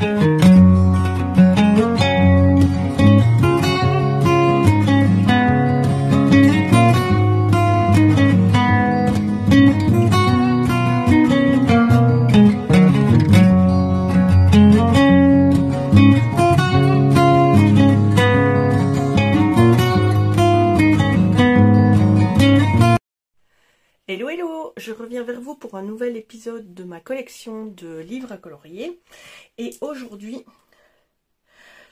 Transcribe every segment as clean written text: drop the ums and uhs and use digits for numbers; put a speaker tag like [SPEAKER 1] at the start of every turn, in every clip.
[SPEAKER 1] Hello hello, je reviens vers vous pour un nouvel épisode de ma collection de livres à colorier. Et aujourd'hui,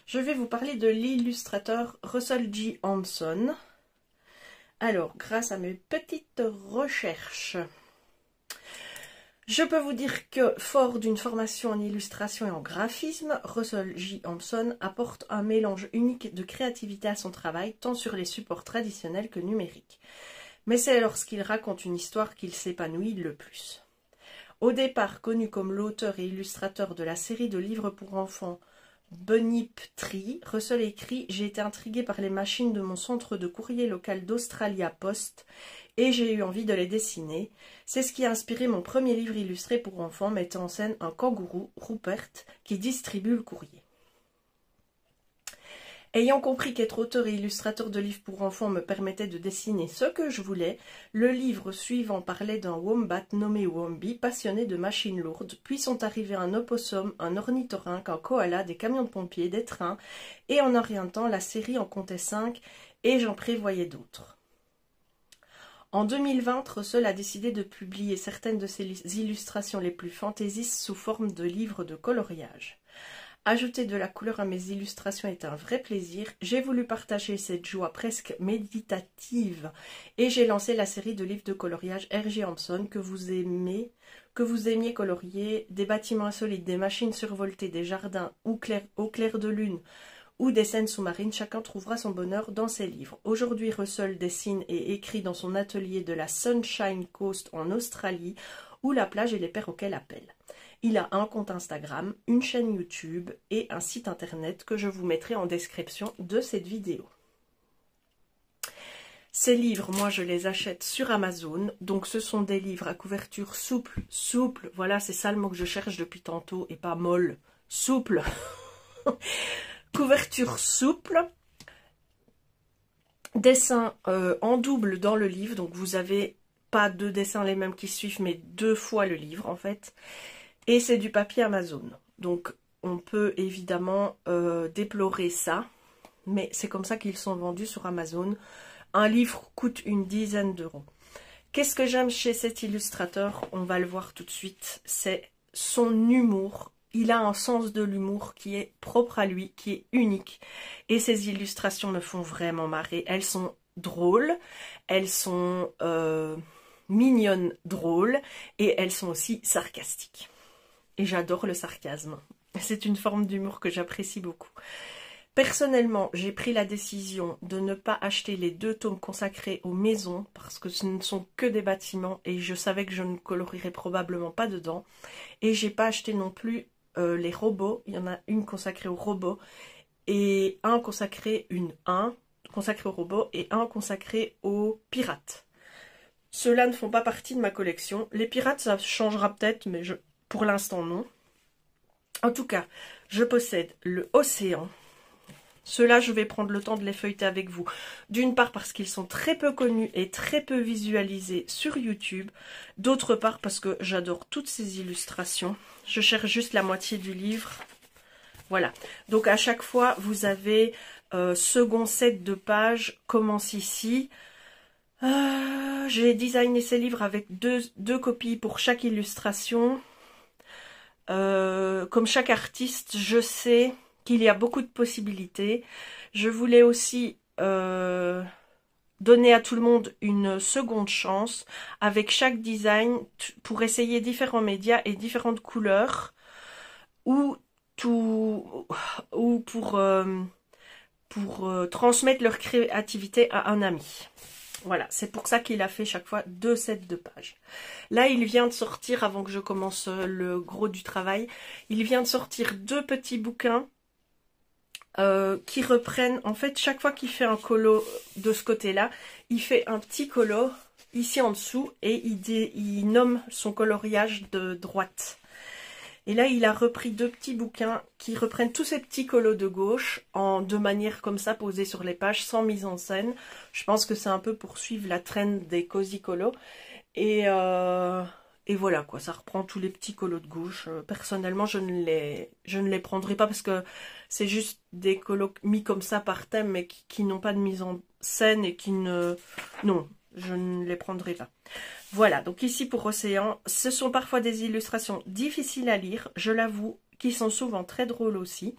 [SPEAKER 1] je vais vous parler de l'illustrateur Russell J. Hanson. Alors, grâce à mes petites recherches, je peux vous dire que, fort d'une formation en illustration et en graphisme, Russell J. Hanson apporte un mélange unique de créativité à son travail, tant sur les supports traditionnels que numériques. Mais c'est lorsqu'il raconte une histoire qu'il s'épanouit le plus. Au départ connu comme l'auteur et illustrateur de la série de livres pour enfants Bunyip Tree, Russell écrit « J'ai été intrigué par les machines de mon centre de courrier local d'Australia Post et j'ai eu envie de les dessiner. C'est ce qui a inspiré mon premier livre illustré pour enfants mettant en scène un kangourou, Rupert, qui distribue le courrier. » Ayant compris qu'être auteur et illustrateur de livres pour enfants me permettait de dessiner ce que je voulais, le livre suivant parlait d'un wombat nommé Wombi, passionné de machines lourdes, puis sont arrivés un opossum, un ornithorynque, un koala, des camions de pompiers, des trains, et en un rien de temps, la série en comptait 5, et j'en prévoyais d'autres. En 2020, Russell a décidé de publier certaines de ses illustrations les plus fantaisistes sous forme de livres de coloriage. Ajouter de la couleur à mes illustrations est un vrai plaisir. J'ai voulu partager cette joie presque méditative et j'ai lancé la série de livres de coloriage R.J. Hanson que vous aimiez colorier, des bâtiments insolites, des machines survoltées, des jardins au clair de lune ou des scènes sous-marines. Chacun trouvera son bonheur dans ses livres. Aujourd'hui, Russell dessine et écrit dans son atelier de la Sunshine Coast en Australie où la plage et les perroquets l'appellent. Il a un compte Instagram, une chaîne YouTube et un site internet que je vous mettrai en description de cette vidéo. Ces livres, moi je les achète sur Amazon, donc ce sont des livres à couverture souple, voilà c'est ça le mot que je cherche depuis tantôt et pas molle, souple. Couverture souple, dessin en double dans le livre, donc vous avez pas deux dessins les mêmes qui suivent mais 2 fois le livre en fait. Et c'est du papier Amazon. Donc on peut évidemment déplorer ça. Mais c'est comme ça qu'ils sont vendus sur Amazon. Un livre coûte une dizaine d'euros. Qu'est-ce que j'aime chez cet illustrateur? On va le voir tout de suite. C'est son humour. Il a un sens de l'humour qui est propre à lui, qui est unique. Et ses illustrations me font vraiment marrer. Elles sont drôles. Elles sont mignonnes, drôles. Et elles sont aussi sarcastiques. Et j'adore le sarcasme. C'est une forme d'humour que j'apprécie beaucoup. Personnellement, j'ai pris la décision de ne pas acheter les 2 tomes consacrés aux maisons parce que ce ne sont que des bâtiments et je savais que je ne colorierais probablement pas dedans. Et j'ai pas acheté non plus les robots. Il y en a une consacrée aux robots et un consacré aux robots et un consacré aux pirates. Ceux-là ne font pas partie de ma collection. Les pirates, ça changera peut-être, mais pour l'instant, non. En tout cas, je possède le Océan. Ceux-là, je vais prendre le temps de les feuilleter avec vous. D'une part, parce qu'ils sont très peu connus et très peu visualisés sur YouTube. D'autre part, parce que j'adore toutes ces illustrations. Je cherche juste la moitié du livre. Voilà. Donc, à chaque fois, vous avez second set de pages. Commence ici. J'ai designé ces livres avec deux copies pour chaque illustration. Comme chaque artiste, je sais qu'il y a beaucoup de possibilités. Je voulais aussi donner à tout le monde une seconde chance avec chaque design pour essayer différents médias et différentes couleurs ou pour transmettre leur créativité à un ami. Voilà, c'est pour ça qu'il a fait chaque fois 2 sets de pages. Là, il vient de sortir, avant que je commence le gros du travail, il vient de sortir 2 petits bouquins qui reprennent, en fait, chaque fois qu'il fait un colo de ce côté-là, il fait un petit colo ici en dessous et il nomme son coloriage de droite. Et là, il a repris 2 petits bouquins qui reprennent tous ces petits colos de gauche de manière comme ça, posés sur les pages, sans mise en scène. Je pense que c'est un peu pour suivre la trend des cozy colos. Et voilà quoi, ça reprend tous les petits colos de gauche. Personnellement, je ne les prendrai pas parce que c'est juste des colos mis comme ça par thème, mais qui n'ont pas de mise en scène et qui ne... Non, je ne les prendrai pas. Voilà, donc ici pour Océan, ce sont parfois des illustrations difficiles à lire, je l'avoue, qui sont souvent très drôles aussi.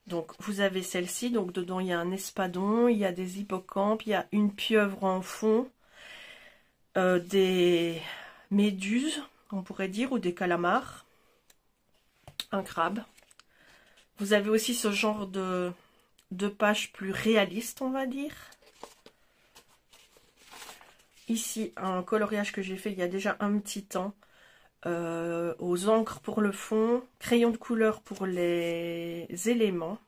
[SPEAKER 1] Donc vous avez celle-ci, donc dedans il y a un espadon, il y a des hippocampes, il y a une pieuvre en fond, des méduses, on pourrait dire, ou des calamars, un crabe. Vous avez aussi ce genre de pages plus réalistes, on va dire. Ici, un coloriage que j'ai fait il y a déjà un petit temps, aux encres pour le fond, crayon de couleur pour les éléments.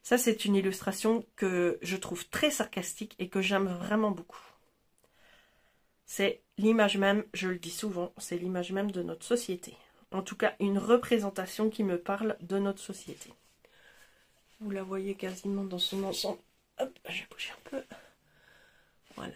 [SPEAKER 1] Ça, c'est une illustration que je trouve très sarcastique et que j'aime vraiment beaucoup. C'est l'image même, je le dis souvent, c'est l'image même de notre société. En tout cas, une représentation qui me parle de notre société. Vous la voyez quasiment dans son ensemble. Hop, je vais bouger un peu. Voilà.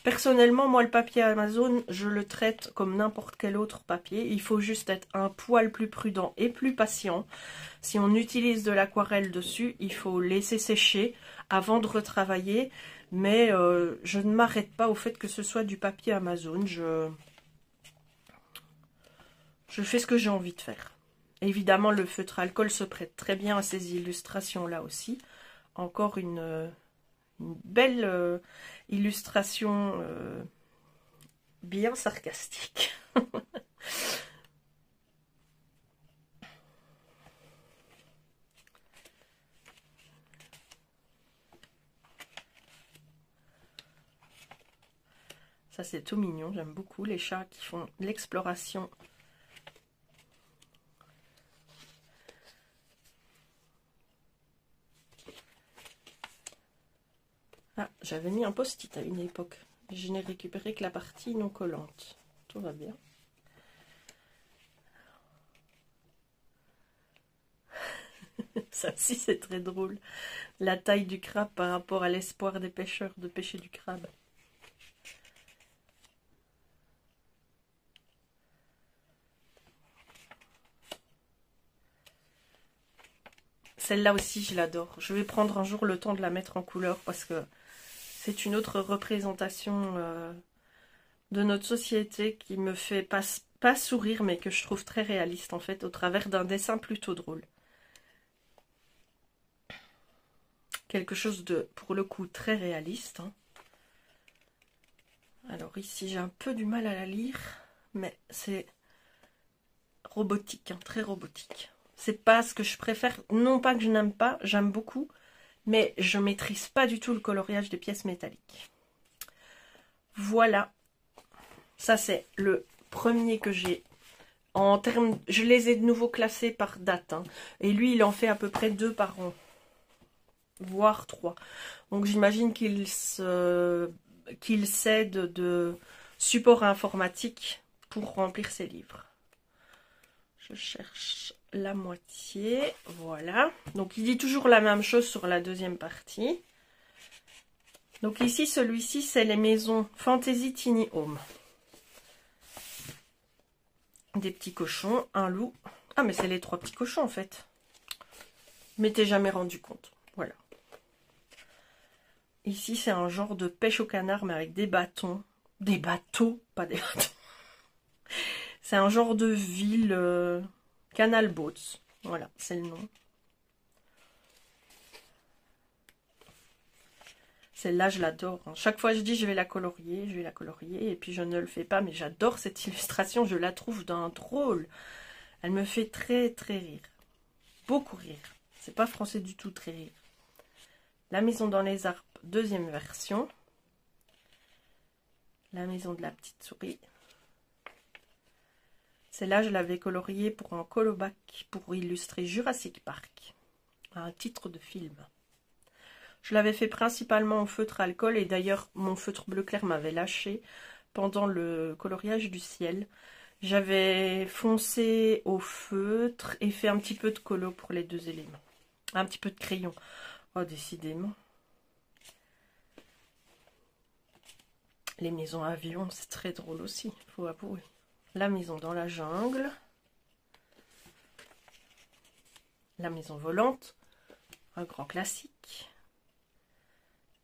[SPEAKER 1] Personnellement, moi, le papier Amazon, je le traite comme n'importe quel autre papier. Il faut juste être un poil plus prudent et plus patient. Si on utilise de l'aquarelle dessus, il faut laisser sécher avant de retravailler. Mais je ne m'arrête pas au fait que ce soit du papier Amazon. Je fais ce que j'ai envie de faire. Évidemment, le feutre alcool se prête très bien à ces illustrations-là aussi. Encore une belle illustration bien sarcastique. Ça, c'est tout mignon. J'aime beaucoup les chats qui font l'exploration. Ah, j'avais mis un post-it à une époque. Je n'ai récupéré que la partie non collante. Tout va bien. Ça aussi, c'est très drôle. La taille du crabe par rapport à l'espoir des pêcheurs de pêcher du crabe. Celle-là aussi, je l'adore. Je vais prendre un jour le temps de la mettre en couleur parce que c'est une autre représentation de notre société qui me fait pas sourire, mais que je trouve très réaliste en fait, au travers d'un dessin plutôt drôle. Quelque chose de, pour le coup, très réaliste. Hein. Alors ici, j'ai un peu du mal à la lire, mais c'est robotique, hein, très robotique. C'est pas ce que je préfère, non pas que je n'aime pas, j'aime beaucoup, mais je maîtrise pas du tout le coloriage des pièces métalliques. Voilà, ça c'est le premier que j'ai. En termes, je les ai de nouveau classés par date, hein, et lui il en fait à peu près 2 par an, voire 3. Donc j'imagine qu'il s'aide de support informatique pour remplir ses livres. Je cherche la moitié, voilà. Donc il dit toujours la même chose sur la deuxième partie. Donc ici, celui-ci, c'est les maisons Fantasy Tiny Home. Des petits cochons, un loup. Ah, mais c'est les 3 petits cochons en fait. Je m'étais jamais rendu compte. Voilà. Ici, c'est un genre de pêche au canard, mais avec des bâtons. Des bateaux, pas des bâtons. C'est un genre de ville Canal Boats. Voilà, c'est le nom. Celle-là, je l'adore. Chaque fois, je dis je vais la colorier, et puis je ne le fais pas, mais j'adore cette illustration. Je la trouve d'un drôle. Elle me fait très, très rire. Beaucoup rire. C'est pas français du tout, très rire. La maison dans les arbres, deuxième version. La maison de la petite souris. Celle-là, je l'avais coloriée pour un colobac pour illustrer Jurassic Park, un titre de film. Je l'avais fait principalement au feutre alcool et d'ailleurs mon feutre bleu clair m'avait lâché pendant le coloriage du ciel. J'avais foncé au feutre et fait un petit peu de colo pour les deux éléments. Un petit peu de crayon. Oh, décidément. Les maisons avions, c'est très drôle aussi, faut avouer. La maison dans la jungle. La maison volante. Un grand classique.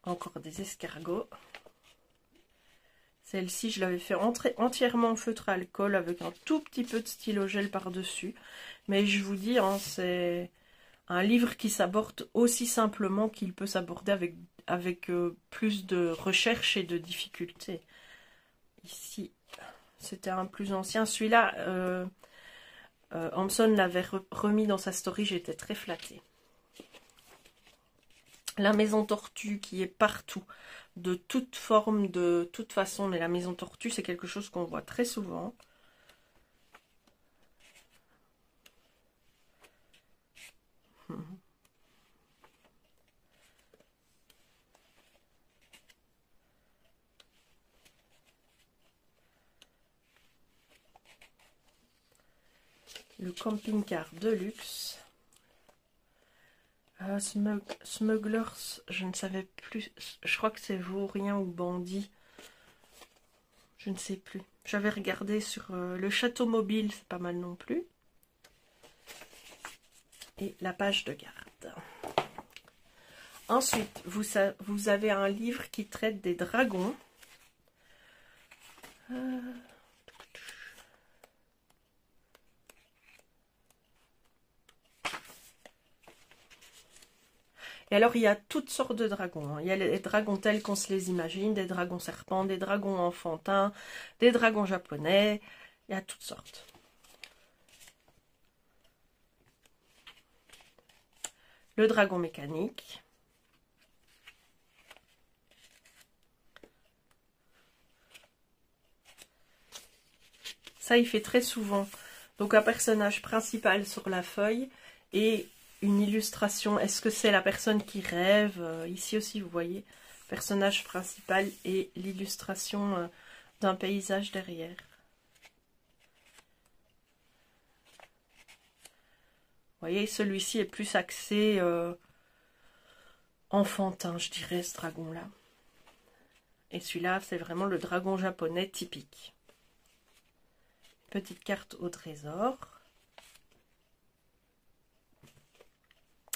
[SPEAKER 1] Encore des escargots. Celle-ci, je l'avais fait entièrement en feutre à alcool avec un tout petit peu de stylo gel par-dessus. Mais je vous dis, hein, c'est un livre qui s'aborde aussi simplement qu'il peut s'aborder avec plus de recherche et de difficulté. Ici, c'était un plus ancien. Celui-là, Hampson l'avait remis dans sa story, j'étais très flattée. La maison tortue qui est partout, de toute forme, de toute façon, mais la maison tortue, c'est quelque chose qu'on voit très souvent. Le camping-car de luxe. Smugglers, je ne savais plus. Je crois que c'est vaurien ou bandit. Je ne sais plus. J'avais regardé sur le château mobile, c'est pas mal non plus. Et la page de garde. Ensuite, vous avez un livre qui traite des dragons. Et alors, il y a toutes sortes de dragons. Hein. Il y a les dragons tels qu'on se les imagine, des dragons serpents, des dragons enfantins, des dragons japonais. Il y a toutes sortes. Le dragon mécanique. Ça, il fait très souvent. Donc, un personnage principal sur la feuille et une illustration. Est-ce que c'est la personne qui rêve? Ici aussi, vous voyez, personnage principal et l'illustration d'un paysage derrière. Vous voyez, celui-ci est plus axé enfantin, je dirais, ce dragon-là. Et celui-là, c'est vraiment le dragon japonais typique. Petite carte au trésor.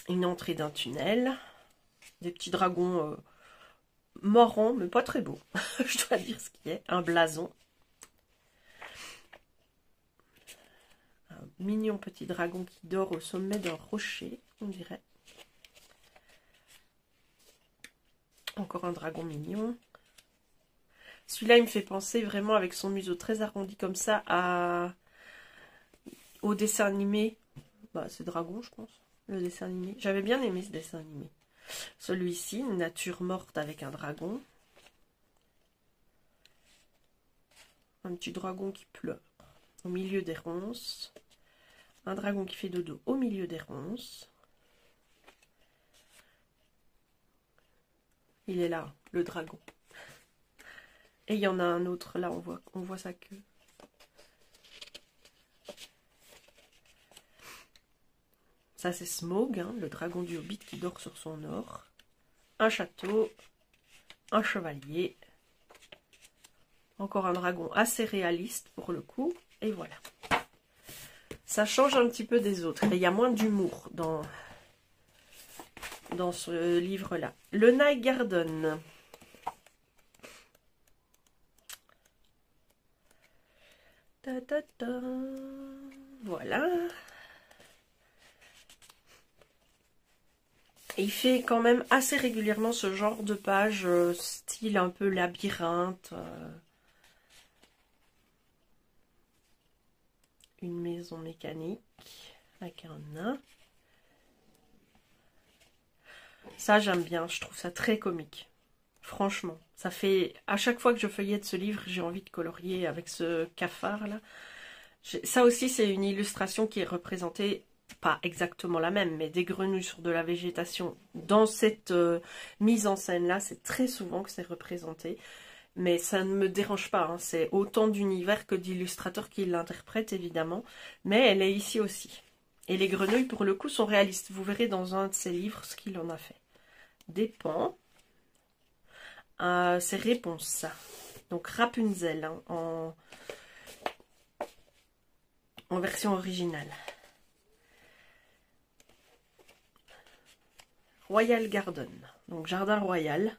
[SPEAKER 1] Une entrée d'un tunnel. Des petits dragons marrons, mais pas très beaux. Je dois dire ce qui est. Un blason. Un mignon petit dragon qui dort au sommet d'un rocher, on dirait. Encore un dragon mignon. Celui-là, il me fait penser vraiment, avec son museau très arrondi comme ça, au dessin animé. Bah, c'est Dragon, je pense, le dessin animé. J'avais bien aimé ce dessin animé. Celui-ci, une nature morte avec un dragon. Un petit dragon qui pleure au milieu des ronces. Un dragon qui fait dodo au milieu des ronces. Il est là, le dragon. Et il y en a un autre, là, on voit sa queue. Ça, c'est Smaug, hein, le dragon du Hobbit qui dort sur son or. Un château, un chevalier. Encore un dragon assez réaliste pour le coup. Et voilà. Ça change un petit peu des autres. Et il y a moins d'humour dans ce livre-là. Le Night Garden. Ta, ta, ta. Voilà. Et il fait quand même assez régulièrement ce genre de page, style un peu labyrinthe. Une maison mécanique avec un nain. Ça, j'aime bien, je trouve ça très comique. Franchement, ça fait... À chaque fois que je feuillette ce livre, j'ai envie de colorier avec ce cafard-là. Ça aussi, c'est une illustration qui est représentée, pas exactement la même, mais des grenouilles sur de la végétation. Dans cette mise en scène-là, c'est très souvent que c'est représenté. Mais ça ne me dérange pas, hein. C'est autant d'univers que d'illustrateurs qui l'interprètent, évidemment. Mais elle est ici aussi. Et les grenouilles, pour le coup, sont réalistes. Vous verrez dans un de ses livres ce qu'il en a fait. Des pans. C'est Réponse, ça. Donc Rapunzel, hein, en version originale. Royal Garden, donc jardin royal.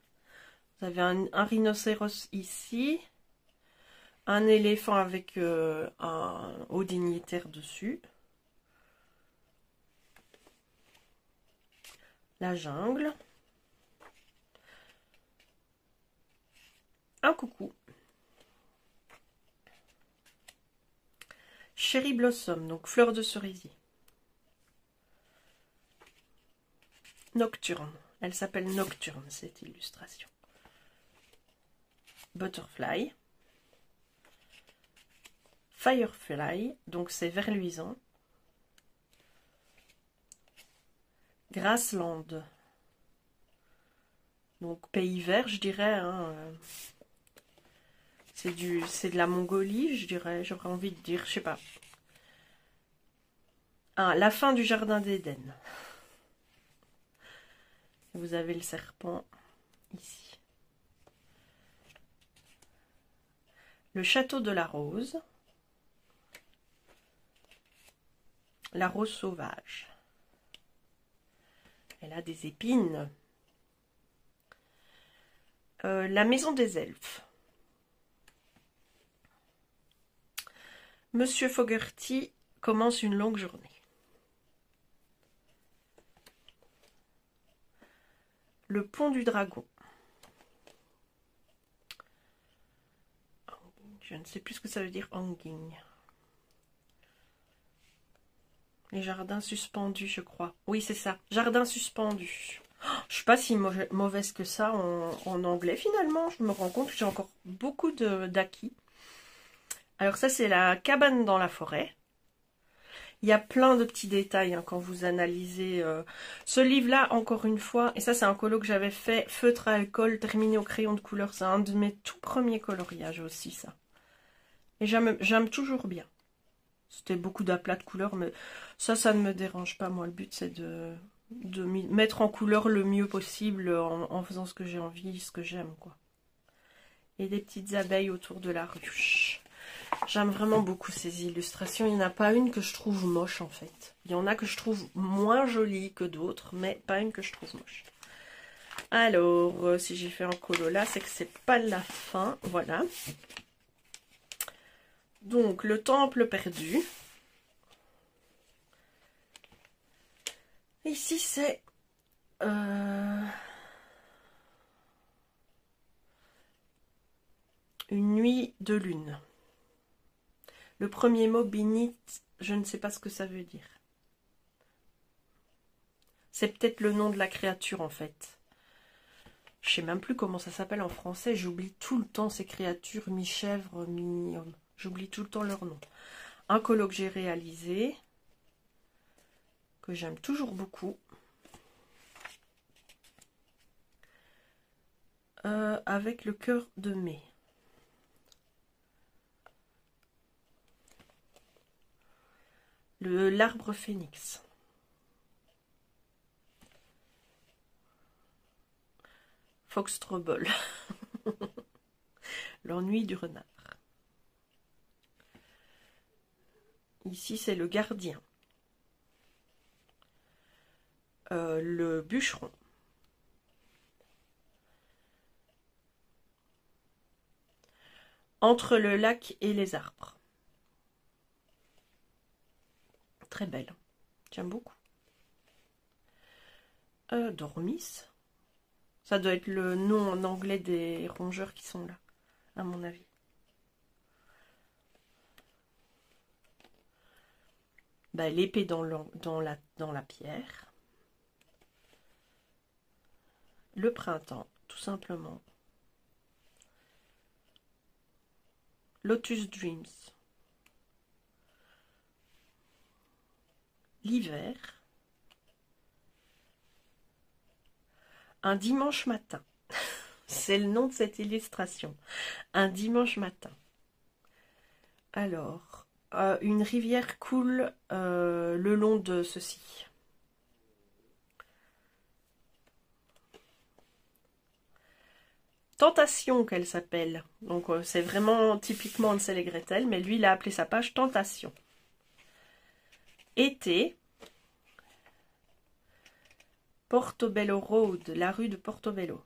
[SPEAKER 1] Vous avez un rhinocéros ici, un éléphant avec un haut dignitaire dessus. La jungle. Un coucou. Cherry Blossom, donc fleur de cerisier. Nocturne. Elle s'appelle Nocturne, cette illustration. Butterfly. Firefly, donc c'est verluisant. Grassland. Donc pays vert, je dirais. Hein. C'est de la Mongolie, je dirais. J'aurais envie de dire, je sais pas. Ah, la fin du jardin d'Éden. Vous avez le serpent ici. Le château de la rose. La rose sauvage. Elle a des épines. La maison des elfes. Monsieur Fogerty commence une longue journée. Le pont du dragon. Je ne sais plus ce que ça veut dire hanging. Les jardins suspendus, je crois. Oui, c'est ça. Jardin suspendu. Oh, je ne suis pas si mauvaise que ça en anglais, finalement. Je me rends compte que j'ai encore beaucoup d'acquis. Alors ça, c'est la cabane dans la forêt. Il y a plein de petits détails hein, quand vous analysez ce livre-là, encore une fois. Et ça, c'est un colo que j'avais fait, feutre à alcool, terminé au crayon de couleur. C'est un de mes tout premiers coloriages aussi, ça. Et j'aime toujours bien. C'était beaucoup d'aplats de couleurs, mais ça ne me dérange pas. Moi, le but, c'est de mettre en couleur le mieux possible en faisant ce que j'ai envie, ce que j'aime, quoi. Et des petites abeilles autour de la ruche. J'aime vraiment beaucoup ces illustrations. Il n'y en a pas une que je trouve moche, en fait. Il y en a que je trouve moins jolies que d'autres, mais pas une que je trouve moche. Alors, si j'ai fait un colo là, c'est que c'est pas la fin. Voilà. Donc, le temple perdu. Ici, c'est... une nuit de lune. Le premier mot, binit, je ne sais pas ce que ça veut dire. C'est peut-être le nom de la créature, en fait. Je sais même plus comment ça s'appelle en français. J'oublie tout le temps ces créatures, mi-chèvre, mi-homme. J'oublie tout le temps leur nom. Un colo que j'ai réalisé, que j'aime toujours beaucoup. Avec le cœur de mai. L'arbre phénix. Fox Trouble. L'ennui du renard. Ici, c'est le gardien. Le bûcheron. Entre le lac et les arbres. Très belle. J'aime beaucoup. Dormis. Ça doit être le nom en anglais des rongeurs qui sont là, à mon avis. Bah, l'épée dans la pierre. Le printemps, tout simplement. Lotus Dreams. L'hiver. Un dimanche matin. C'est le nom de cette illustration. Un dimanche matin. Alors, une rivière coule le long de ceci. Tentation qu'elle s'appelle. Donc c'est vraiment typiquement Hansel et Gretel, mais lui il a appelé sa page Tentation. Été. Portobello Road, la rue de Portobello.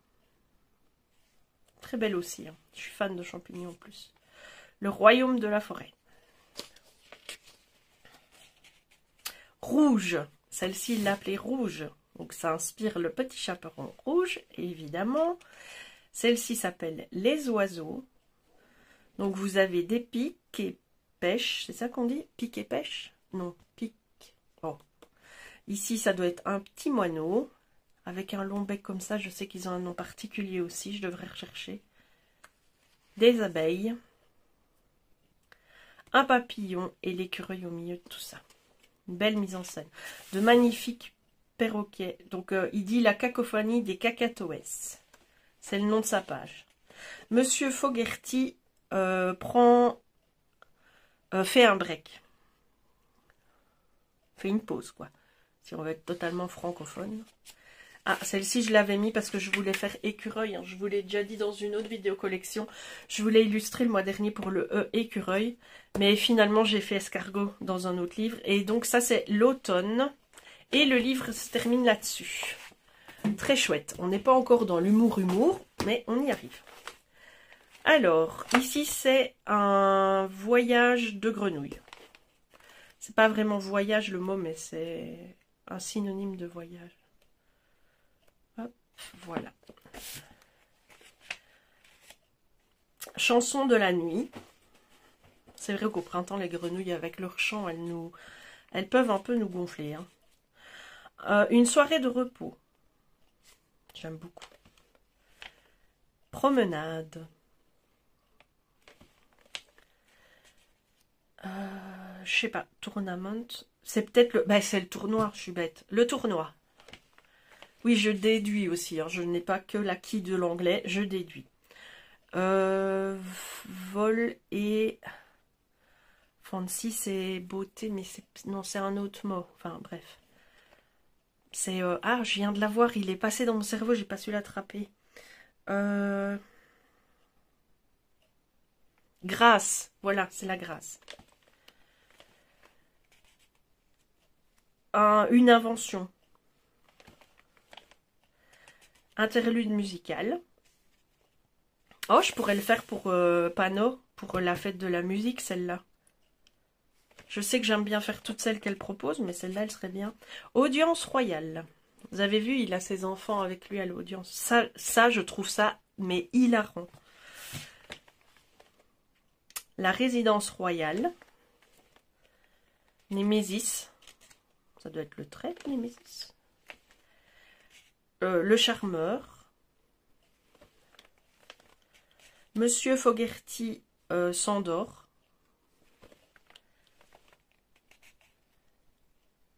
[SPEAKER 1] Très belle aussi, hein. Je suis fan de champignons en plus. Le royaume de la forêt. Rouge, celle-ci il l'a appelée Rouge. Donc ça inspire le petit chaperon rouge, évidemment. Celle-ci s'appelle Les oiseaux. Donc vous avez des pics et pêche, c'est ça qu'on dit? Pic et pêche? Non, pic. Bon. Ici ça doit être un petit moineau. Avec un long bec comme ça, je sais qu'ils ont un nom particulier aussi, je devrais rechercher. Des abeilles. Un papillon et l'écureuil au milieu de tout ça. Une belle mise en scène. De magnifiques perroquets. Donc il dit la cacophonie des cacatoès. C'est le nom de sa page. Monsieur Fogerty fait un break. Fait une pause, quoi. Si on veut être totalement francophone. Ah, celle-ci, je l'avais mis parce que je voulais faire écureuil. Hein. Je vous l'ai déjà dit dans une autre vidéo collection. Je voulais illustrer le mois dernier pour le écureuil. Mais finalement, j'ai fait escargot dans un autre livre. Et donc, ça, c'est l'automne. Et le livre se termine là-dessus. Très chouette. On n'est pas encore dans l'humour, mais on y arrive. Alors, ici, c'est un voyage de grenouille. C'est pas vraiment voyage le mot, mais c'est un synonyme de voyage. Hop, voilà. Chanson de la nuit. C'est vrai qu'au printemps, les grenouilles, avec leur chant, elles peuvent un peu nous gonfler. Hein. Une soirée de repos. J'aime beaucoup. Promenade. Je sais pas. Tournament. C'est peut-être le... Ben, c'est le tournoi, je suis bête. Le tournoi. Oui, je déduis aussi. Hein. Je n'ai pas que l'acquis de l'anglais. Je déduis. Vol et... Fancy, c'est beauté, mais non, c'est un autre mot. Enfin, bref. C'est... ah, je viens de la voir, il est passé dans mon cerveau, j'ai pas su l'attraper. Grâce, voilà, c'est la grâce. Une invention. Interlude musical. Oh, je pourrais le faire pour Pano, pour la fête de la musique, celle-là. Je sais que j'aime bien faire toutes celles qu'elle propose, mais celle-là, elle serait bien. Audience royale. Vous avez vu, il a ses enfants avec lui à l'audience. Ça, je trouve ça, mais hilarant. La résidence royale. Némésis. Ça doit être le trait, Némésis. Le charmeur. Monsieur Fogerty s'endort.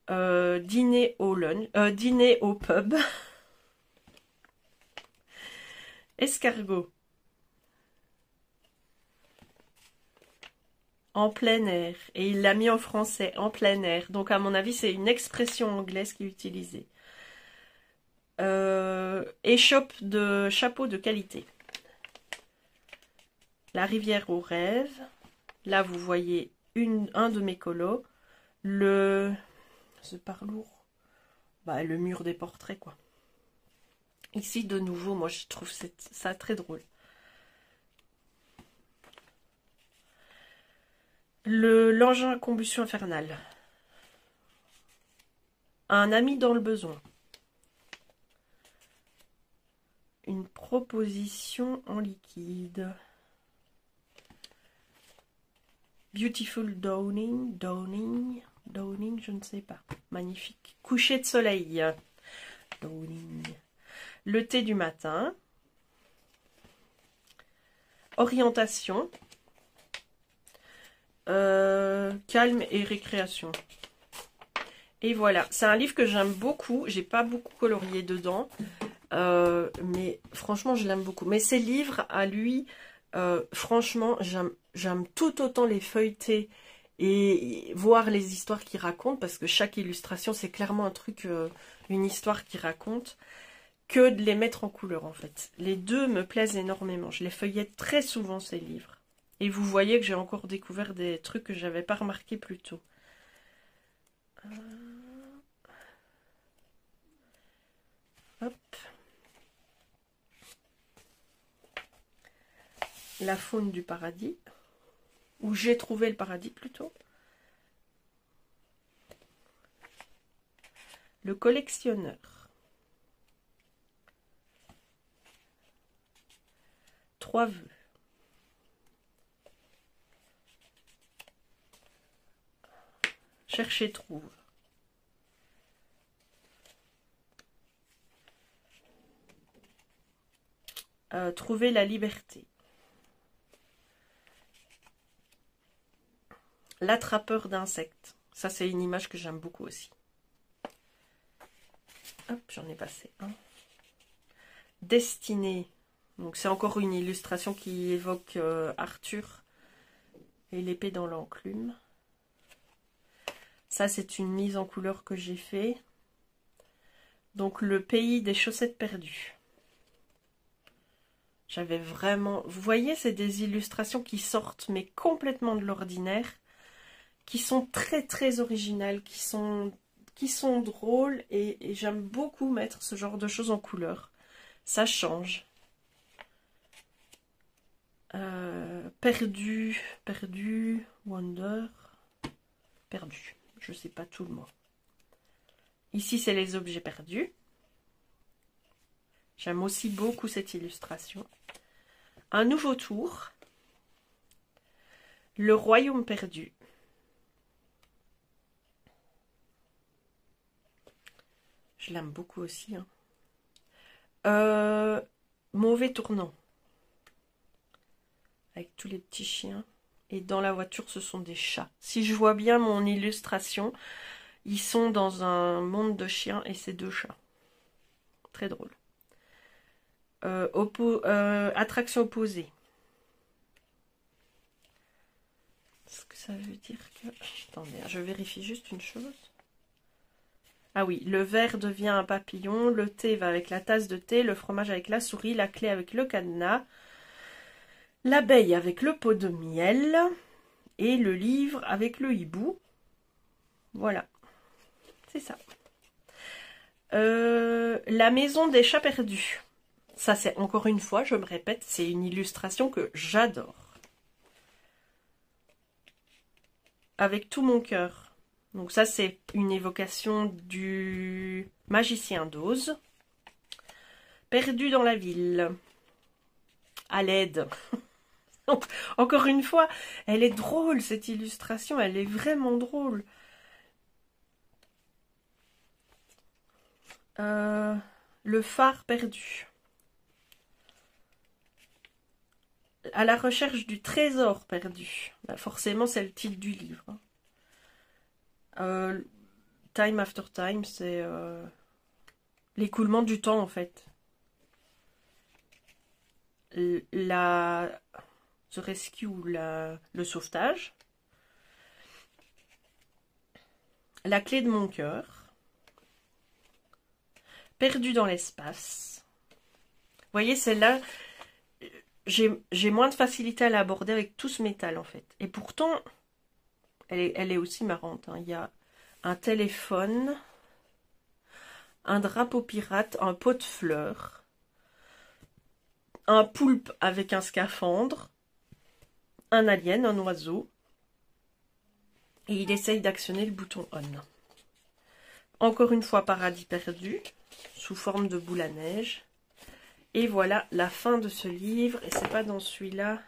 [SPEAKER 1] Dîner au lunch, dîner au pub. Escargot. En plein air. Et il l'a mis en français, en plein air. Donc à mon avis, c'est une expression anglaise qui est utilisée. Échoppe de chapeau de qualité. La rivière aux rêves. Là, vous voyez un de mes colos. C'est par lourd. Bah, le mur des portraits, quoi. Ici, de nouveau, moi, je trouve ça très drôle. L'engin à combustion infernale. Un ami dans le besoin. Une proposition en liquide. Beautiful dawning, je ne sais pas. Magnifique. Coucher de soleil. Dawning. Le thé du matin. Orientation. Calme et récréation. Et voilà. C'est un livre que j'aime beaucoup. J'ai pas beaucoup colorié dedans. Mais franchement, je l'aime beaucoup. Mais ses livres, à lui, franchement, j'aime tout autant les feuilleter et voir les histoires qu'il raconte, parce que chaque illustration, c'est clairement un truc, une histoire qu'il raconte, que de les mettre en couleur, en fait. Les deux me plaisent énormément. Je les feuillette très souvent, ces livres. Et vous voyez que j'ai encore découvert des trucs que j'avais pas remarqué plus tôt. Hop. La faune du paradis. Où j'ai trouvé le paradis plutôt. Le collectionneur. 3 vœux. Chercher trouve. Trouver la liberté. L'attrapeur d'insectes. Ça, c'est une image que j'aime beaucoup aussi. Hop, j'en ai passé un. Destinée. Donc, c'est encore une illustration qui évoque Arthur et l'épée dans l'enclume. Ça, c'est une mise en couleur que j'ai fait. Donc, le pays des chaussettes perdues. J'avais vraiment... Vous voyez, c'est des illustrations qui sortent, mais complètement de l'ordinaire, qui sont très, très originales, qui sont drôles, et j'aime beaucoup mettre ce genre de choses en couleur. Ça change. Perdu, wonder, perdu. Je sais pas tout le mot. Ici, c'est les objets perdus. J'aime aussi beaucoup cette illustration. Un nouveau tour. Le royaume perdu. Je l'aime beaucoup aussi. Hein. Mauvais tournant. Avec tous les petits chiens. Et dans la voiture, ce sont des chats. Si je vois bien mon illustration, ils sont dans un monde de chiens et c'est 2 chats. Très drôle. Attraction opposée. Est-ce que ça veut dire que... Attendez, je vérifie juste une chose. Ah oui, le verre devient un papillon, le thé va avec la tasse de thé, le fromage avec la souris, la clé avec le cadenas, l'abeille avec le pot de miel et le livre avec le hibou. Voilà, c'est ça. La maison des chats perdus. Ça, c'est encore une fois, je me répète, c'est une illustration que j'adore. Avec tout mon cœur. Donc ça, c'est une évocation du magicien d'Oz. Perdu dans la ville. À l'aide. Donc, encore une fois, elle est drôle, cette illustration. Elle est vraiment drôle. Le phare perdu. À la recherche du trésor perdu. Bah forcément, c'est le titre du livre. Time after time, c'est l'écoulement du temps, en fait. The rescue, le sauvetage. La clé de mon cœur. Perdu dans l'espace. Vous voyez, celle-là... J'ai moins de facilité à l'aborder avec tout ce métal, en fait. Et pourtant, elle est aussi marrante. Hein. Il y a un téléphone, un drapeau pirate, un pot de fleurs, un poulpe avec un scaphandre, un alien, un oiseau. Et il essaye d'actionner le bouton on. Encore une fois, paradis perdu, sous forme de boule à neige. Et voilà la fin de ce livre. Et c'est pas dans celui-là.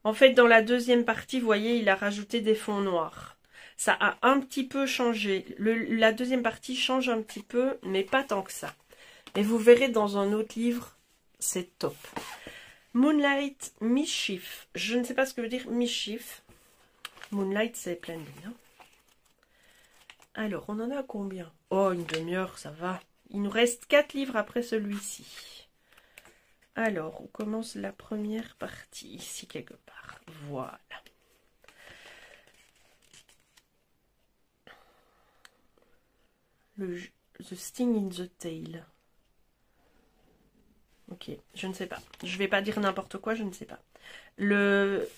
[SPEAKER 1] En fait, dans la deuxième partie, vous voyez, il a rajouté des fonds noirs. Ça a un petit peu changé. La deuxième partie change un petit peu, mais pas tant que ça. Et vous verrez dans un autre livre, c'est top. Moonlight Mischief. Je ne sais pas ce que veut dire Mischief. Moonlight, c'est pleine lune. Hein. Alors, on en a combien? Oh, une demi-heure, ça va. Il nous reste 4 livres après celui-ci. Alors, on commence la première partie, ici quelque part. Voilà. The Sting in the Tail. Ok, je ne sais pas. Je vais pas dire n'importe quoi, je ne sais pas. Le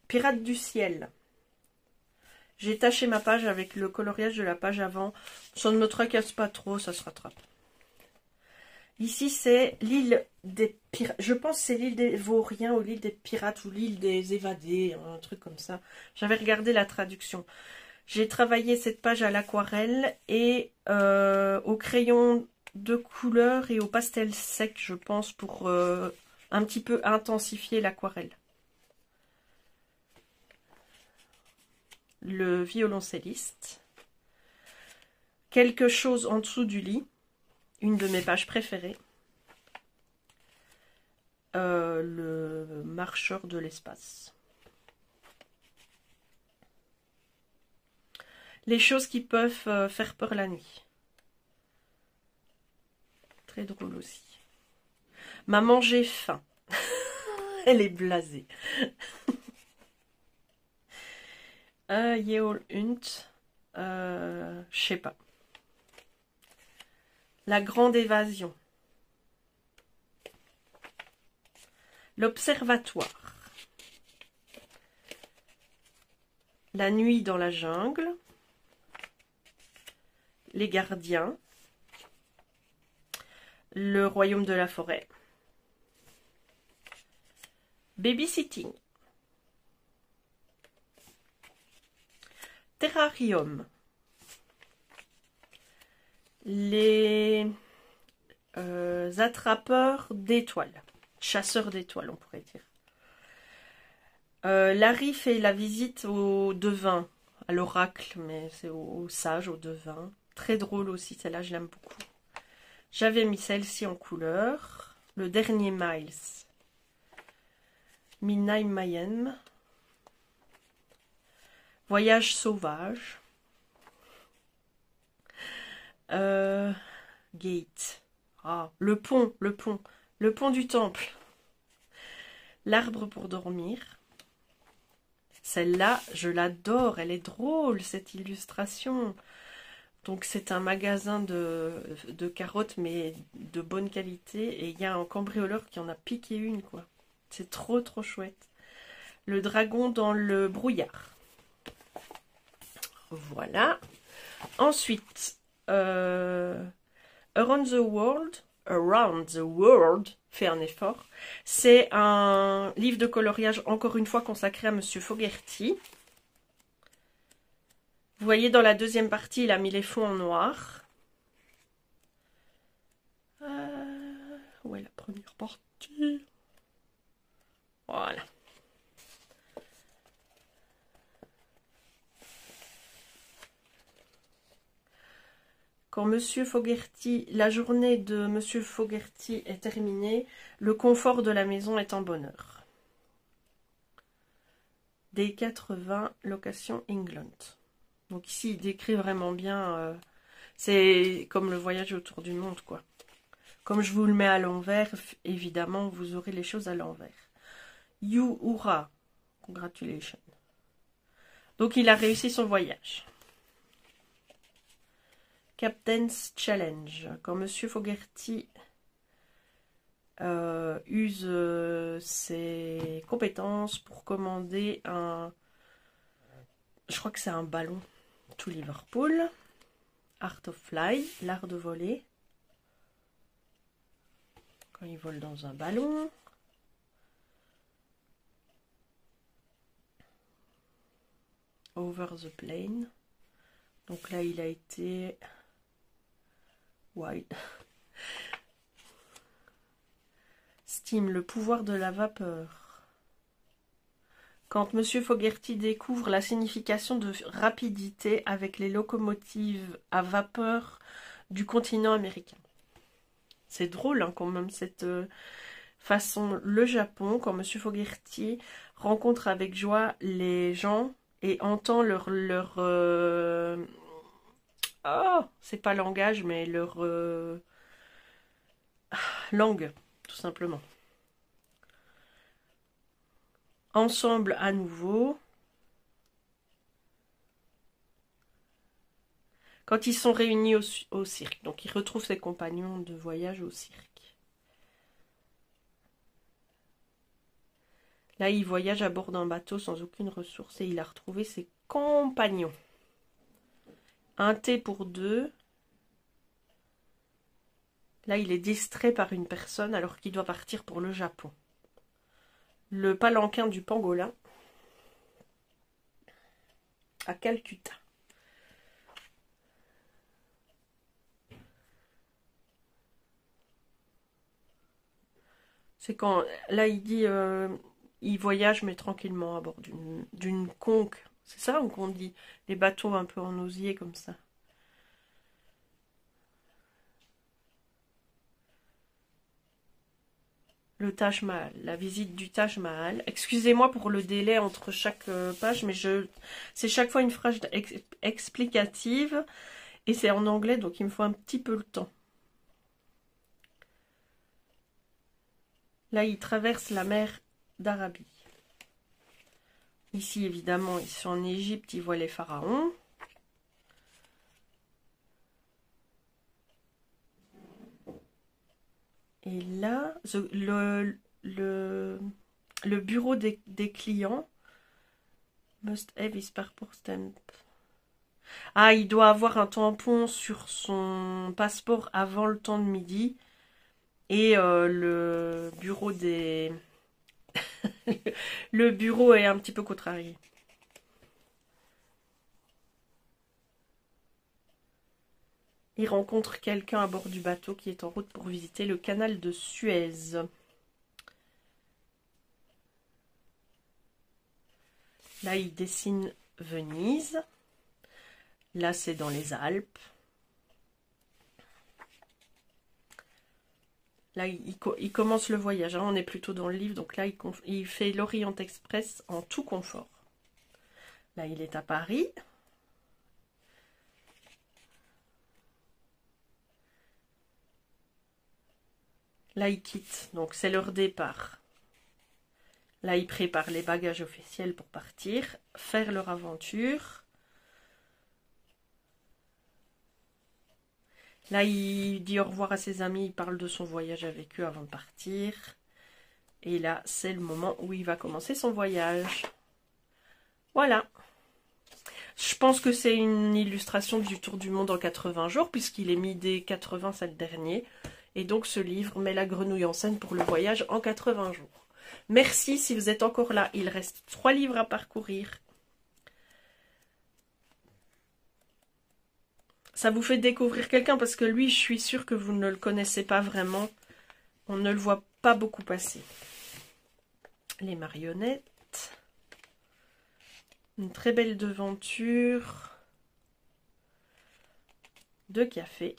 [SPEAKER 1] Pirate du ciel. J'ai taché ma page avec le coloriage de la page avant. Ça ne me tracasse pas trop, ça se rattrape. Ici, c'est l'île des pirates. Je pense que c'est l'île des Vauriens ou l'île des pirates ou l'île des évadés, un truc comme ça. J'avais regardé la traduction. J'ai travaillé cette page à l'aquarelle et au crayon de couleur et au pastel sec, je pense, pour un petit peu intensifier l'aquarelle. Le violoncelliste. Quelque chose en dessous du lit. Une de mes pages préférées. Le marcheur de l'espace. Les choses qui peuvent faire peur la nuit. Très drôle aussi. Maman, j'ai faim. Elle est blasée. Yeol Hunt. Je sais pas. La grande évasion. L'observatoire. La nuit dans la jungle. Les gardiens. Le royaume de la forêt. Babysitting. Terrarium. Les attrapeurs d'étoiles. Chasseurs d'étoiles, on pourrait dire. Larry fait la visite au devin, à l'oracle, mais c'est au sage, au devin. Très drôle aussi, celle-là, je l'aime beaucoup. J'avais mis celle-ci en couleur. Le dernier Miles. Midnight Mayhem. Voyage sauvage. Gate. Ah, le pont. Le pont du temple. L'arbre pour dormir. Celle-là, je l'adore. Elle est drôle, cette illustration. Donc, c'est un magasin de carottes, mais de bonne qualité. Et il y a un cambrioleur qui en a piqué une, quoi. C'est trop, trop chouette. Le dragon dans le brouillard. Voilà. Ensuite, Around the World, fait un effort. C'est un livre de coloriage, encore une fois, consacré à Monsieur Fogerty. Vous voyez, dans la deuxième partie, il a mis les fonds en noir. Où est la première partie? Voilà. Quand Monsieur Fogerty, la journée de Monsieur Fogerty est terminée, le confort de la maison est en bonheur. Des 80 location England. Donc ici, il décrit vraiment bien, c'est comme le voyage autour du monde, quoi. Comme je vous le mets à l'envers, évidemment, vous aurez les choses à l'envers. You hurrah, congratulations. Donc il a réussi son voyage. Captain's Challenge. Quand Monsieur Fogerty use ses compétences pour commander un... Je crois que c'est un ballon. To Liverpool. Art of Fly, l'art de voler. Quand il vole dans un ballon. Over the plane. Donc là, il a été... Wild. Steam, le pouvoir de la vapeur. Quand Monsieur Fogerty découvre la signification de rapidité avec les locomotives à vapeur du continent américain. C'est drôle, hein, quand même, cette façon. Le Japon, quand Monsieur Fogerty rencontre avec joie les gens et entend leur oh, c'est pas langage, mais leur langue, tout simplement. Ensemble à nouveau. Quand ils sont réunis au cirque. Donc, il retrouve ses compagnons de voyage au cirque. Là, il voyage à bord d'un bateau sans aucune ressource et il a retrouvé ses compagnons. Un thé pour deux. Là, il est distrait par une personne alors qu'il doit partir pour le Japon. Le palanquin du pangolin à Calcutta. C'est quand, là, il dit, il voyage, mais tranquillement à bord d'une conque. C'est ça qu'on dit, les bateaux un peu en osier comme ça. Le Taj Mahal, la visite du Taj Mahal. Excusez-moi pour le délai entre chaque page, mais c'est chaque fois une phrase explicative et c'est en anglais, donc il me faut un petit peu le temps. Là, il traverse la mer d'Arabie. Ici, évidemment, ils sont en Égypte, ils voient les pharaons. Et là, le bureau des clients must have his passport stamp. Ah, il doit avoir un tampon sur son passeport avant le temps de midi. Et le bureau des... le bureau est un petit peu contrarié. Il rencontre quelqu'un à bord du bateau qui est en route pour visiter le canal de Suez. Là, il dessine Venise. Là, c'est dans les Alpes. Là, il commence le voyage. Hein. On est plutôt dans le livre. Donc là, il fait l'Orient Express en tout confort. Là, il est à Paris. Là, il quitte. Donc, c'est leur départ. Là, ils préparent les bagages officiels pour partir, faire leur aventure. Là, il dit au revoir à ses amis, il parle de son voyage avec eux avant de partir. Et là, c'est le moment où il va commencer son voyage. Voilà. Je pense que c'est une illustration du Tour du Monde en 80 jours, puisqu'il est mi-dé 80, c'est le dernier. Et donc, ce livre met la grenouille en scène pour le voyage en 80 jours. Merci si vous êtes encore là. Il reste 3 livres à parcourir. Ça vous fait découvrir quelqu'un parce que lui, je suis sûre que vous ne le connaissez pas vraiment. On ne le voit pas beaucoup passer. Les marionnettes. Une très belle devanture de café.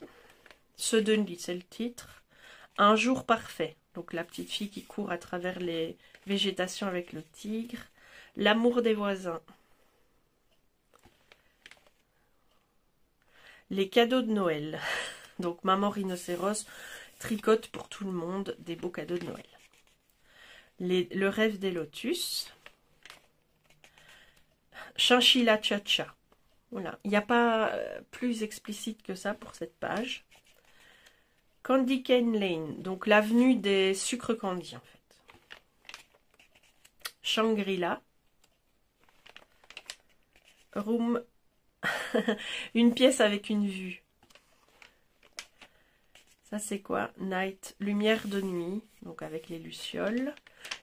[SPEAKER 1] Suddenly, c'est le titre. Un jour parfait. Donc la petite fille qui court à travers les végétations avec le tigre. L'amour des voisins. Les cadeaux de Noël. Donc maman rhinocéros tricote pour tout le monde des beaux cadeaux de Noël. Le rêve des lotus. Chinchilla Cha-Cha. Voilà, il n'y a pas plus explicite que ça pour cette page. Candy Cane Lane, donc l'avenue des sucres candy en fait. Shangri-La. Room. Une pièce avec une vue. Ça c'est quoi? Night, lumière de nuit, donc avec les lucioles.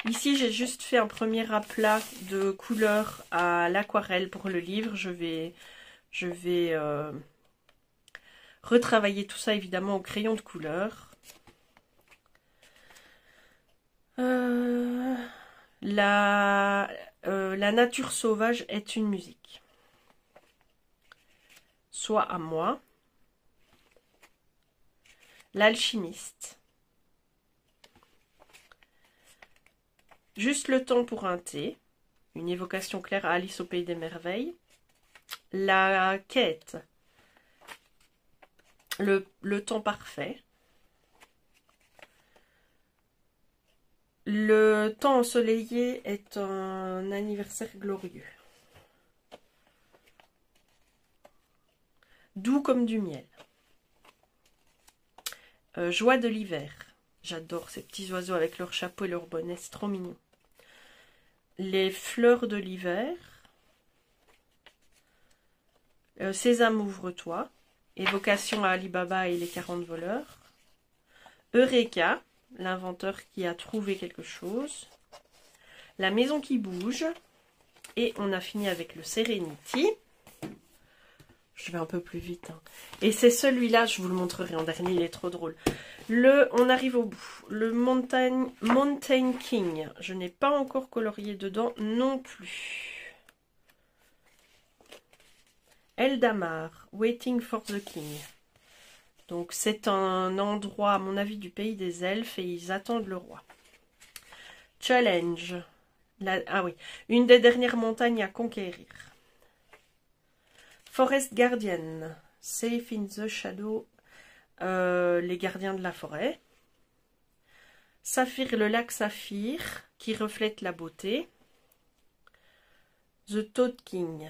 [SPEAKER 1] Ici j'ai juste fait un premier aplat de couleurs à l'aquarelle pour le livre. Je vais retravailler tout ça évidemment au crayon de couleur. La nature sauvage est une musique. Soit à moi. L'alchimiste. Juste le temps pour un thé. Une évocation claire à Alice au pays des merveilles. La quête. Le temps parfait. Le temps ensoleillé est un anniversaire glorieux. Doux comme du miel. Joie de l'hiver. J'adore ces petits oiseaux avec leur chapeau et leur bonnet, c'est trop mignon. Les fleurs de l'hiver. Sésame, ouvre-toi. Évocation à Ali Baba et les 40 voleurs. Eureka, l'inventeur qui a trouvé quelque chose. La maison qui bouge. Et on a fini avec le Serenity. Je vais un peu plus vite. Hein. Et c'est celui-là, je vous le montrerai en dernier, il est trop drôle. On arrive au bout. Le Mountain King. Je n'ai pas encore colorié dedans non plus. Eldamar, Waiting for the King. Donc c'est un endroit, à mon avis, du pays des elfes et ils attendent le roi. Challenge. Ah oui, une des dernières montagnes à conquérir. Forest Guardian, Safe in the Shadow, les gardiens de la forêt. Saphir, le lac Saphir, qui reflète la beauté. The Toad King.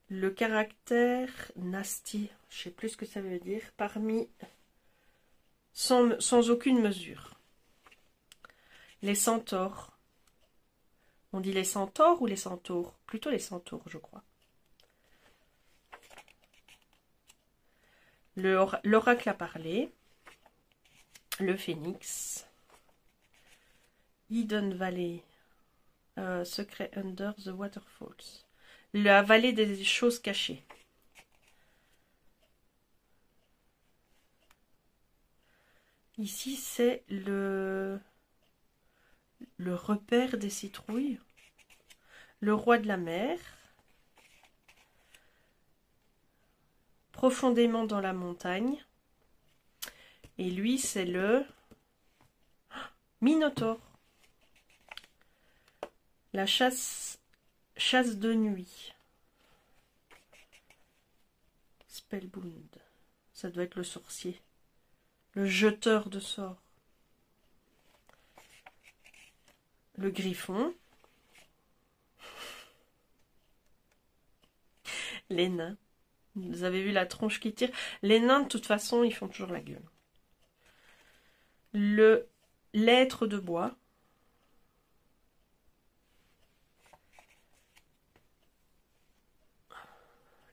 [SPEAKER 1] Le caractère nasty, je ne sais plus ce que ça veut dire, parmi, sans aucune mesure. Les centaures. On dit les centaures ou les centaures? Plutôt les centaures, je crois. L'oracle a parlé. Le phénix. Hidden Valley. Secret under the waterfalls. La vallée des choses cachées. Ici, c'est le repère des citrouilles. Le roi de la mer. Profondément dans la montagne. Et lui, c'est le Minotaure. La chasse de nuit. Spellbound. Ça doit être le sorcier. Le jeteur de sorts. Le griffon. Les nains. Vous avez vu la tronche qui tire? Les nains, de toute façon, ils font toujours la gueule. L'être de bois.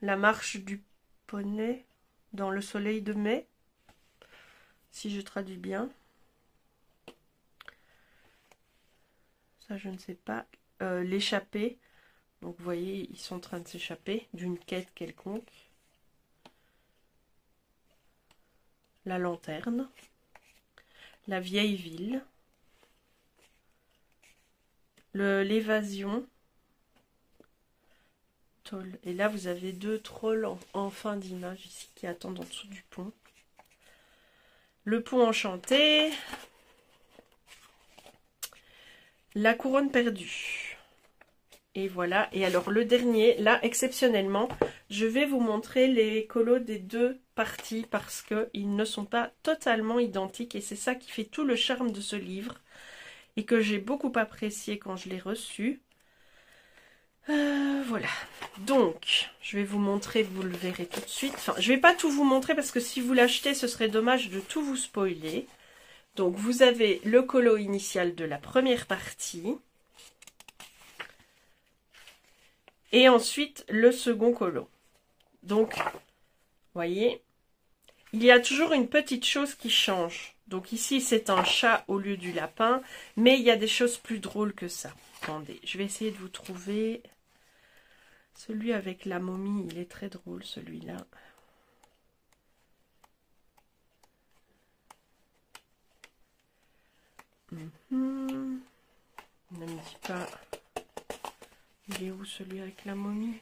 [SPEAKER 1] La marche du poney dans le soleil de mai, si je traduis bien. Ça, je ne sais pas. L'échappée. Donc, vous voyez, ils sont en train de s'échapper d'une quête quelconque. La lanterne. La vieille ville. L'évasion. Et là, vous avez deux trolls en fin d'image ici qui attendent en dessous du pont. Le pont enchanté. La couronne perdue. Et voilà. Et alors, le dernier, là, exceptionnellement, je vais vous montrer les colos des deux parties parce qu'ils ne sont pas totalement identiques. Et c'est ça qui fait tout le charme de ce livre et que j'ai beaucoup apprécié quand je l'ai reçu. Voilà, donc je vais vous montrer, vous le verrez tout de suite. Enfin, je vais pas tout vous montrer parce que si vous l'achetez, ce serait dommage de tout vous spoiler. Donc vous avez le colo initial de la première partie. Et ensuite le second colo. Donc, vous voyez, il y a toujours une petite chose qui change. Donc ici c'est un chat au lieu du lapin, mais il y a des choses plus drôles que ça. Attendez, je vais essayer de vous trouver celui avec la momie, il est très drôle celui-là. Ne me dis pas, il est où celui avec la momie?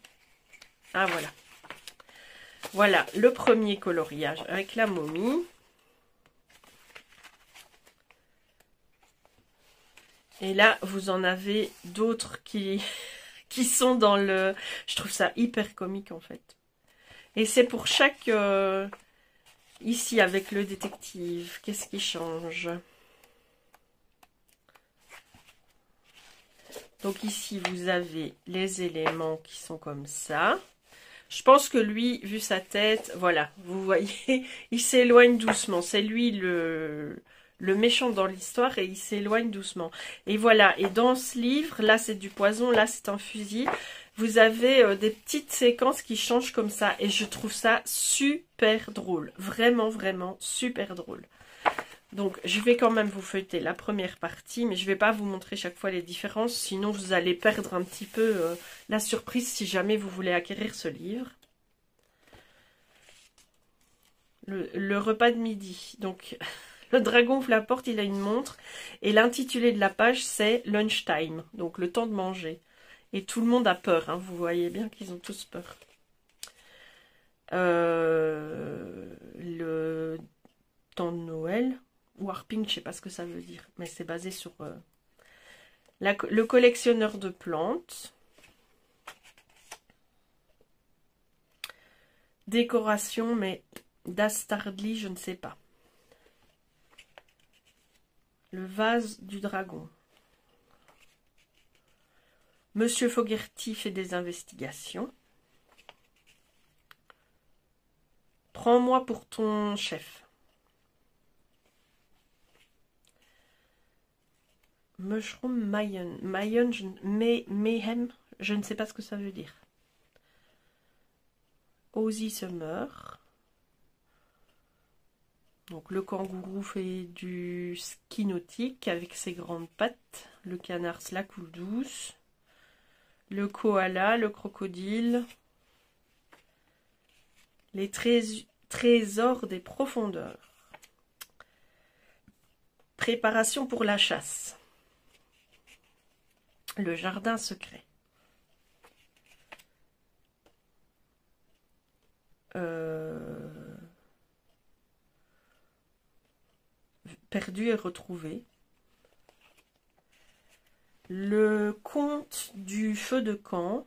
[SPEAKER 1] Ah voilà. Voilà le premier coloriage avec la momie. Et là, vous en avez d'autres qui sont dans le... Je trouve ça hyper comique, en fait. Et c'est pour chaque... ici, avec le détective, qu'est-ce qui change? Donc ici, vous avez les éléments qui sont comme ça. Je pense que lui, vu sa tête, voilà, vous voyez, il s'éloigne doucement. C'est lui le méchant dans l'histoire et il s'éloigne doucement. Et voilà, et dans ce livre, là c'est du poison, là c'est un fusil. Vous avez des petites séquences qui changent comme ça. Et je trouve ça super drôle. Vraiment, vraiment super drôle. Donc, je vais quand même vous feuilleter la première partie, mais je ne vais pas vous montrer chaque fois les différences, sinon vous allez perdre un petit peu la surprise si jamais vous voulez acquérir ce livre. Le repas de midi. Donc, le dragon ouvre la porte, il a une montre, et l'intitulé de la page, c'est « Lunchtime », donc le temps de manger. Et tout le monde a peur, hein, vous voyez bien qu'ils ont tous peur. Le temps de Noël... Warping, je sais pas ce que ça veut dire, mais c'est basé sur le collectionneur de plantes. Décoration, mais Dastardly, je ne sais pas. Le vase du dragon. Monsieur Fogerty fait des investigations. Prends-moi pour ton chef. Mushroom Mayhem, Mayhem, je ne sais pas ce que ça veut dire. Ozzy Summer. Donc le kangourou fait du ski nautique avec ses grandes pattes. Le canard se la coule douce. Le koala, le crocodile. Les trésors des profondeurs. Préparation pour la chasse. Le jardin secret. Perdu et retrouvé. Le conte du feu de camp.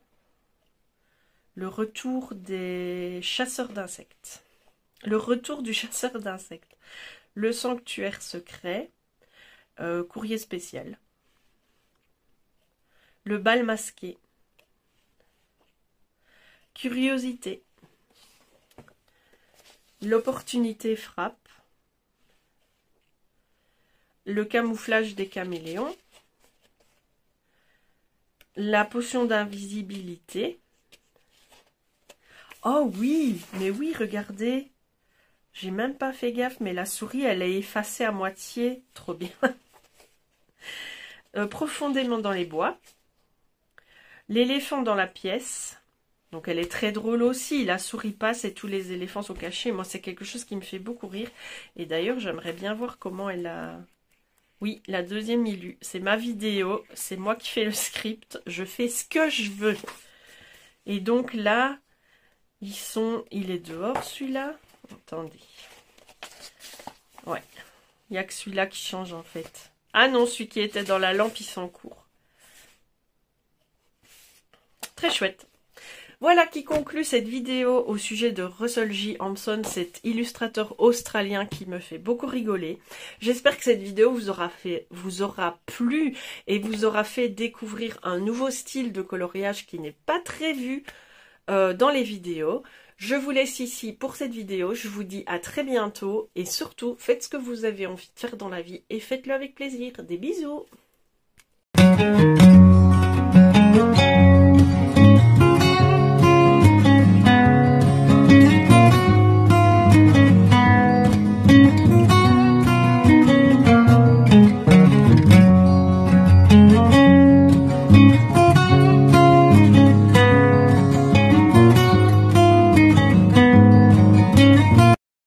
[SPEAKER 1] Le retour des chasseurs d'insectes. Le retour du chasseur d'insectes. Le sanctuaire secret. Courrier spécial. Le bal masqué. Curiosité. L'opportunité frappe. Le camouflage des caméléons. La potion d'invisibilité. Oh oui, mais oui, regardez. J'ai même pas fait gaffe, mais la souris, elle est effacée à moitié. Trop bien. Profondément dans les bois. L'éléphant dans la pièce. Donc elle est très drôle aussi. La souris passe et tous les éléphants sont cachés. Moi, c'est quelque chose qui me fait beaucoup rire. Et d'ailleurs, j'aimerais bien voir comment elle a... Oui, la deuxième Ilu. C'est ma vidéo. C'est moi qui fais le script. Je fais ce que je veux. Et donc là, il est dehors celui-là. Attendez. Ouais. Il n'y a que celui-là qui change en fait. Ah non, celui qui était dans la lampe, il s'encourt. Très chouette. Voilà qui conclut cette vidéo au sujet de Russell J. Hampson, cet illustrateur australien qui me fait beaucoup rigoler. J'espère que cette vidéo vous aura plu et vous aura fait découvrir un nouveau style de coloriage qui n'est pas très vu dans les vidéos. Je vous laisse ici pour cette vidéo. Je vous dis à très bientôt et surtout, faites ce que vous avez envie de faire dans la vie et faites-le avec plaisir. Des bisous!